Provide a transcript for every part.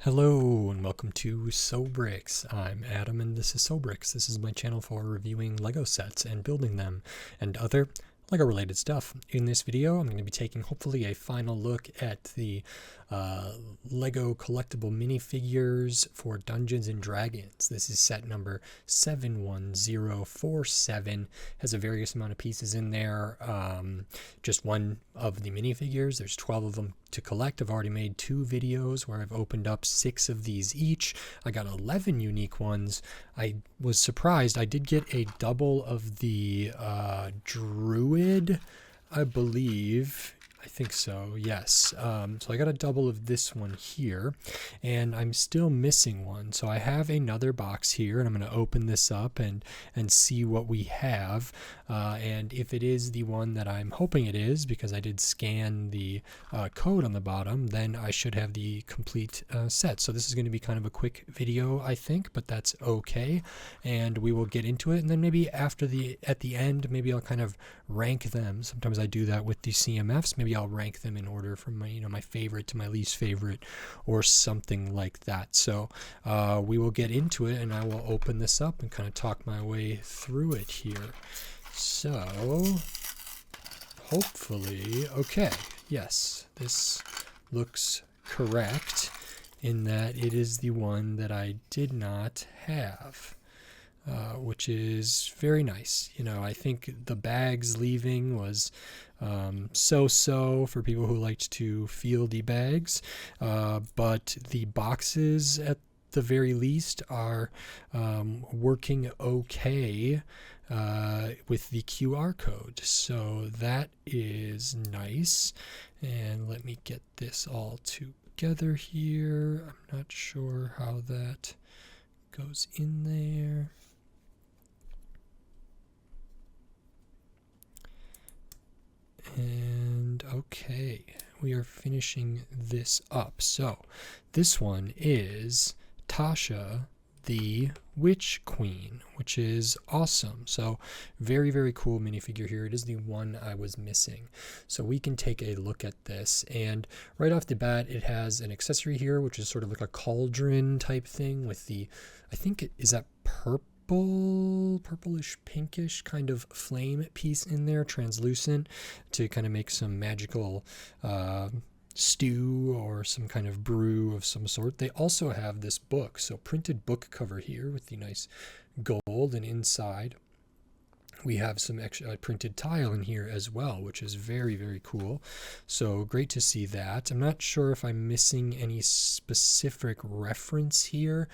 Hello and welcome to Sobrix. I'm Adam and this is Sobrix. This is my channel for reviewing Lego sets and building them and other Lego related stuff. In this video I'm going to be taking hopefully a final look at the Lego collectible minifigures for Dungeons and Dragons. This is set number 71047. Has a various amount of pieces in there. Just one of the minifigures. There's 12 of them to collect. I've already made 2 videos where I've opened up 6 of these each. I got 11 unique ones. I was surprised. I did get a double of the Druid, I believe. I think so, yes. So I got a double of this one here, and I'm still missing one. So I have another box here, and I'm going to open this up and see what we have. And if it is the one that I'm hoping it is, because I did scan the code on the bottom, then I should have the complete set. So this is going to be kind of a quick video, I think, but that's okay. And we will get into it, and then maybe at the end, maybe I'll kind of rank them. Sometimes I do that with the CMFs. Maybe I'll rank them in order from my, my favorite to my least favorite or something like that. So we will get into it, and I will open this up and kind of talk my way through it here. So hopefully, okay, yes, this looks correct in that it is the one that I did not have. Which is very nice. I think the bags leaving was so-so for people who liked to feel the bags, but the boxes at the very least are working okay with the QR code. So that is nice. And let me get this all together here. I'm not sure how that goes in there. And okay, we are finishing this up. So this one is Tasha the Witch Queen, which is awesome. So very, very cool minifigure here. It is the one I was missing. So we can take a look at this, and right off the bat it has an accessory here, which is sort of like a cauldron type thing with the, I think is that purplish pinkish kind of flame piece in there, translucent, to kind of make some magical stew or some kind of brew of some sort. They also have this book, so printed book cover here with the nice gold, and inside we have some extra printed tile in here as well, which is very, very cool. So great to see that. I'm not sure if I'm missing any specific reference here,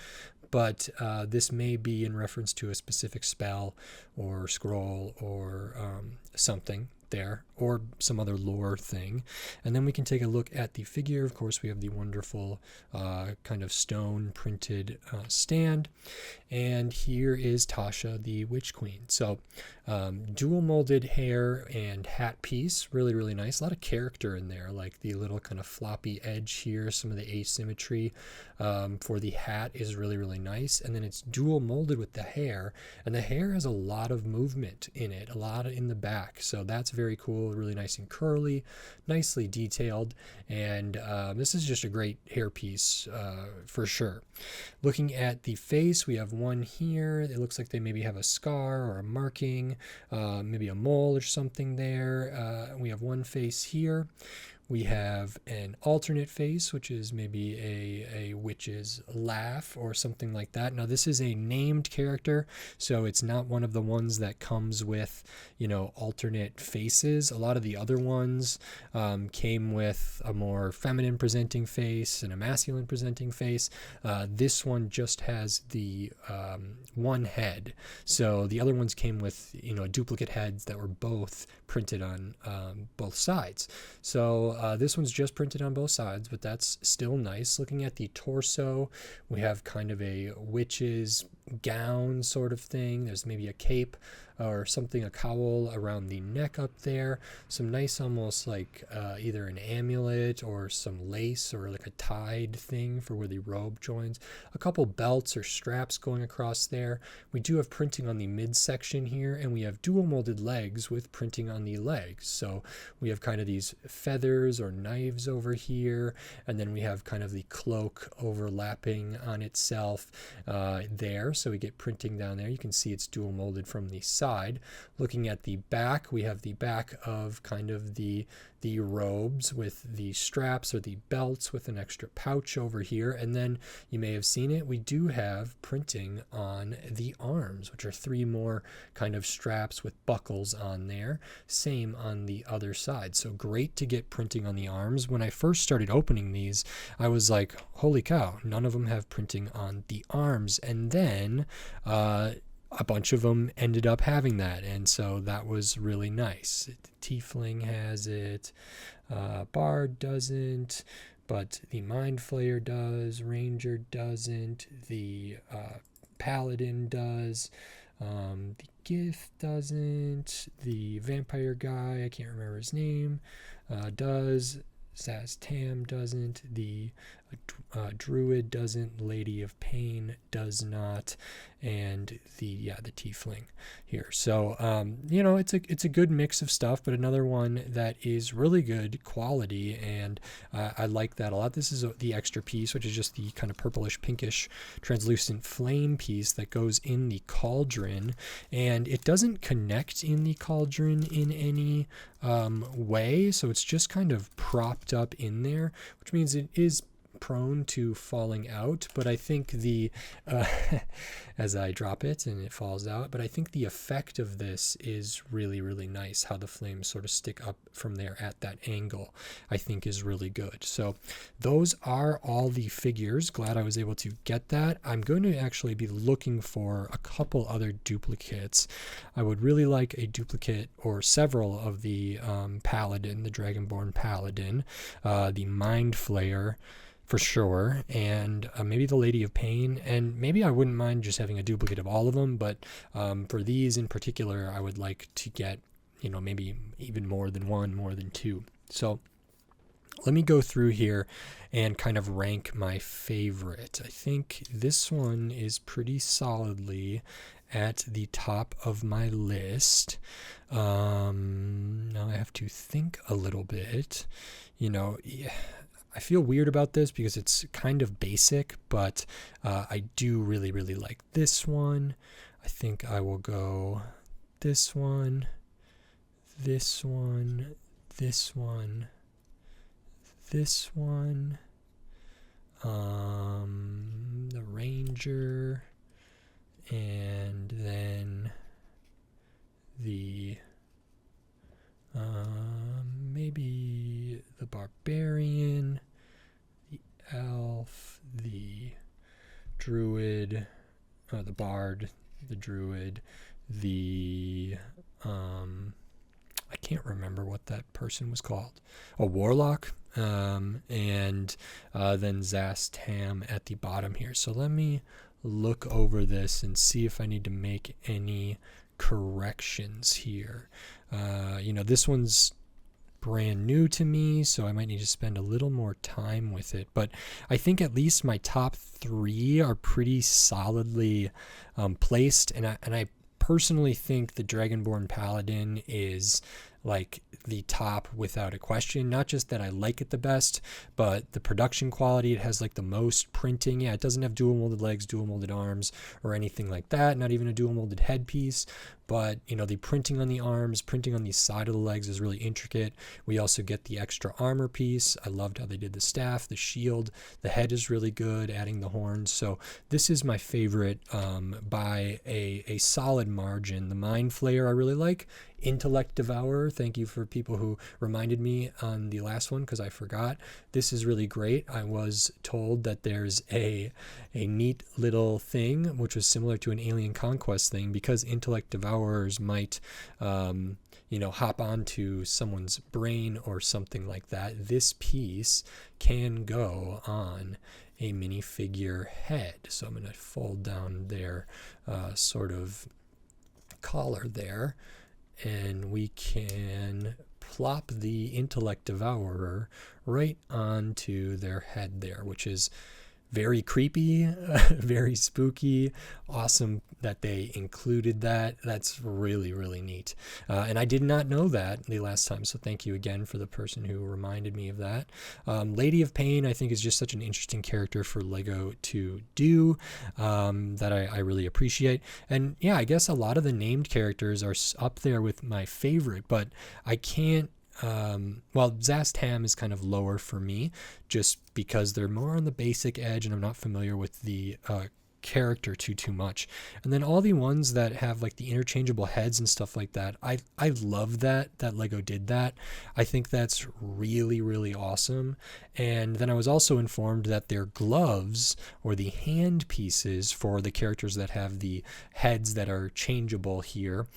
but this may be in reference to a specific spell or scroll or something there, or some other lore thing. And then we can take a look at the figure. Of course, we have the wonderful kind of stone printed stand, and here is Tasha the Witch Queen. So dual molded hair and hat piece, really, really nice. A lot of character in there, like the little kind of floppy edge here. Some of the asymmetry for the hat is really, really nice. And then it's dual molded with the hair, and the hair has a lot of movement in it, a lot in the back. So that's very cool, really nice and curly, nicely detailed, and this is just a great hair piece for sure. Looking at the face, we have one here. It looks like they maybe have a scar or a marking, maybe a mole or something there. We have one face here. We have an alternate face, which is maybe a witch's laugh or something like that. Now, this is a named character, so it's not one of the ones that comes with, alternate faces. A lot of the other ones came with a more feminine presenting face and a masculine presenting face. This one just has the one head. So the other ones came with, duplicate heads that were both printed on both sides. So this one's just printed on both sides, but that's still nice. Looking at the torso, we have kind of a witch's gown sort of thing. There's maybe a cape or something, a cowl around the neck up there. Some nice, almost like either an amulet or some lace or like a tied thing for where the robe joins. A couple belts or straps going across there. We do have printing on the midsection here, and we have dual molded legs with printing on the legs. So we have kind of these feathers or knives over here, and then we have kind of the cloak overlapping on itself there. So we get printing down there. You can see it's dual molded from the side. Looking at the back, we have the back of kind of the robes with the straps or the belts with an extra pouch over here. And then you may have seen it, we do have printing on the arms, which are 3 more kind of straps with buckles on there. Same on the other side. So great to get printing on the arms. When I first started opening these, I was like, holy cow, none of them have printing on the arms. And then a bunch of them ended up having that, and so that was really nice. Tiefling has it, Bard doesn't, but the Mind Flayer does, Ranger doesn't, the Paladin does, the Gith doesn't, the Vampire guy, I can't remember his name, does, Zaz Tam doesn't, the Druid doesn't, Lady of Pain does not, and the Tiefling here. So it's a good mix of stuff, but another one that is really good quality, and I like that a lot. This is the extra piece, which is just the kind of purplish pinkish translucent flame piece that goes in the cauldron, and it doesn't connect in the cauldron in any way, so it's just kind of propped up in there, which means it is prone to falling out, but I think the as I drop it and it falls out, but I think the effect of this is really, really nice. How the flames sort of stick up from there at that angle, I think is really good. So those are all the figures. Glad I was able to get that. I'm going to actually be looking for a couple other duplicates. I would really like a duplicate or several of the Paladin, the Dragonborn Paladin, the Mind Flayer, for sure, and maybe the Lady of Pain, and maybe I wouldn't mind just having a duplicate of all of them, but for these in particular, I would like to get, maybe even more than one, more than two. So let me go through here and kind of rank my favorite. I think this one is pretty solidly at the top of my list. Now I have to think a little bit, I feel weird about this because it's kind of basic, but I do really, really like this one. I think I will go this one, this one, this one, this one, the Ranger, and then the maybe the Barbarian, the Elf, the Druid, the Bard, the Druid, the I can't remember what that person was called. A Warlock, and then Zaz Tam at the bottom here. So let me look over this and see if I need to make any corrections here. This one's brand new to me, so I might need to spend a little more time with it, but I think at least my top 3 are pretty solidly placed, and I personally think the Dragonborn Paladin is like the top without a question. Not just that I like it the best, but the production quality. It has like the most printing. Yeah, it doesn't have dual molded legs, dual molded arms, or anything like that. Not even a dual molded headpiece. But, the printing on the arms, printing on the side of the legs is really intricate. We also get the extra armor piece. I loved how they did the staff, the shield. The head is really good, adding the horns. So this is my favorite by a solid margin. The Mind Flayer I really like. Intellect Devourer, thank you for people who reminded me on the last one because I forgot. This is really great. I was told that there's a neat little thing which was similar to an Alien Conquest thing, because Intellect Devourers might hop onto someone's brain or something like that. This piece can go on a minifigure head. So I'm going to fold down their sort of collar there, and we can plop the Intellect Devourer right onto their head there, which is very creepy, very spooky. Awesome that they included that. That's really, really neat. And I did not know that the last time, so thank you again for the person who reminded me of that. Lady of Pain, I think, is just such an interesting character for LEGO to do that I really appreciate. And yeah, I guess a lot of the named characters are up there with my favorite, but I can't well, Zastam is kind of lower for me just because they're more on the basic edge and I'm not familiar with the character too much. And then all the ones that have like the interchangeable heads and stuff like that, I love that LEGO did that. I think that's really, really awesome. And then I was also informed that their gloves or the hand pieces for the characters that have the heads that are changeable here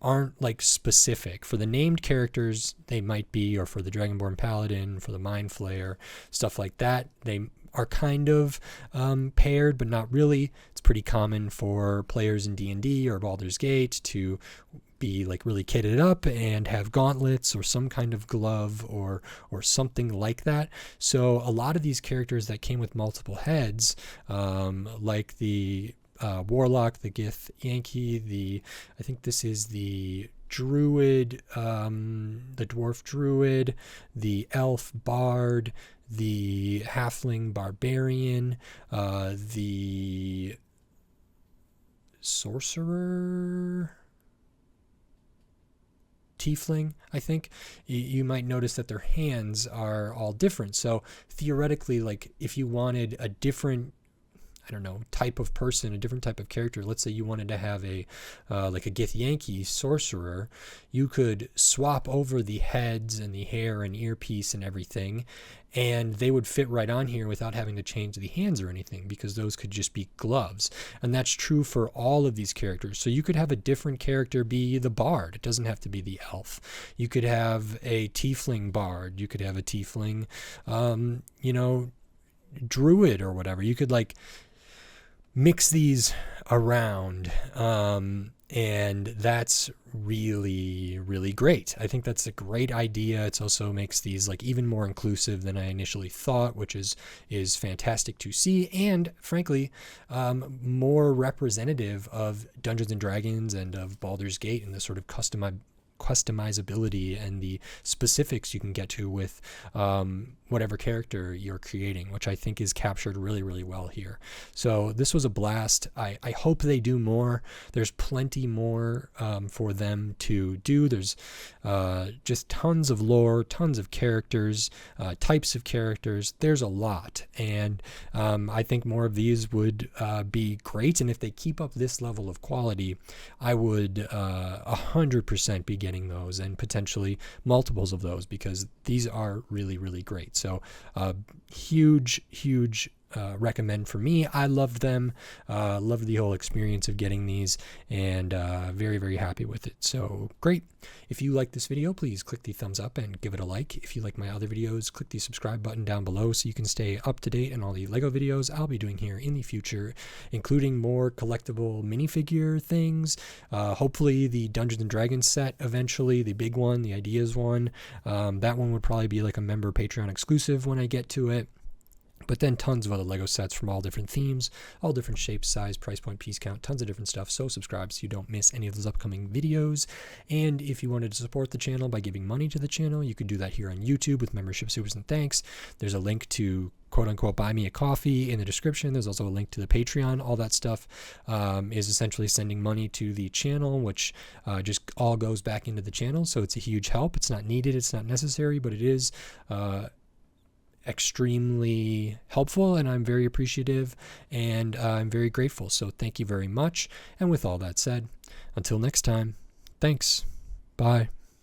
aren't like specific. For the named characters they might be, or for the Dragonborn Paladin, for the Mind Flayer, stuff like that, they are kind of paired, but not really. It's pretty common for players in D&D or Baldur's Gate to be like really kitted up and have gauntlets or some kind of glove or something like that. So a lot of these characters that came with multiple heads, like the Warlock, the Gith Yankee, I think this is the Druid, the Dwarf Druid, the Elf Bard, the Halfling Barbarian, the Sorcerer, Tiefling, I think. You might notice that their hands are all different. So theoretically, like if you wanted a different, I don't know, type of person, a different type of character, let's say you wanted to have a like a Gith Yankee sorcerer, you could swap over the heads and the hair and earpiece and everything, and they would fit right on here without having to change the hands or anything, because those could just be gloves. And that's true for all of these characters. So you could have a different character be the bard. It doesn't have to be the elf. You could have a tiefling bard. You could have a tiefling, druid or whatever. You could like mix these around, and that's really, really great. I think that's a great idea. It also makes these like even more inclusive than I initially thought, which is fantastic to see, and frankly more representative of Dungeons and Dragons and of Baldur's Gate and the sort of customizability and the specifics you can get to with whatever character you're creating, which I think is captured really, really well here. So this was a blast. I hope they do more. There's plenty more for them to do. There's just tons of lore, tons of characters, types of characters. There's a lot, and I think more of these would be great. And if they keep up this level of quality, I would 100% be getting those, and potentially multiples of those, because these are really, really great. So huge recommend for me. I loved them, loved the whole experience of getting these, and very, very happy with it. So great. If you like this video, please click the thumbs up and give it a like. If you like my other videos, click the subscribe button down below so you can stay up to date on all the LEGO videos I'll be doing here in the future, including more collectible minifigure things, hopefully the Dungeons and Dragons set eventually, the big one, the Ideas one. That one would probably be like a member Patreon exclusive when I get to it. But then tons of other LEGO sets from all different themes, all different shapes, size, price point, piece count, tons of different stuff. So subscribe so you don't miss any of those upcoming videos. And if you wanted to support the channel by giving money to the channel, you could do that here on YouTube with membership supers and thanks. There's a link to quote unquote buy me a coffee in the description. There's also a link to the Patreon. All that stuff is essentially sending money to the channel, which just all goes back into the channel. So it's a huge help. It's not needed, it's not necessary, but it is extremely helpful, and I'm very appreciative, and I'm very grateful. So thank you very much. And with all that said, until next time, thanks. Bye.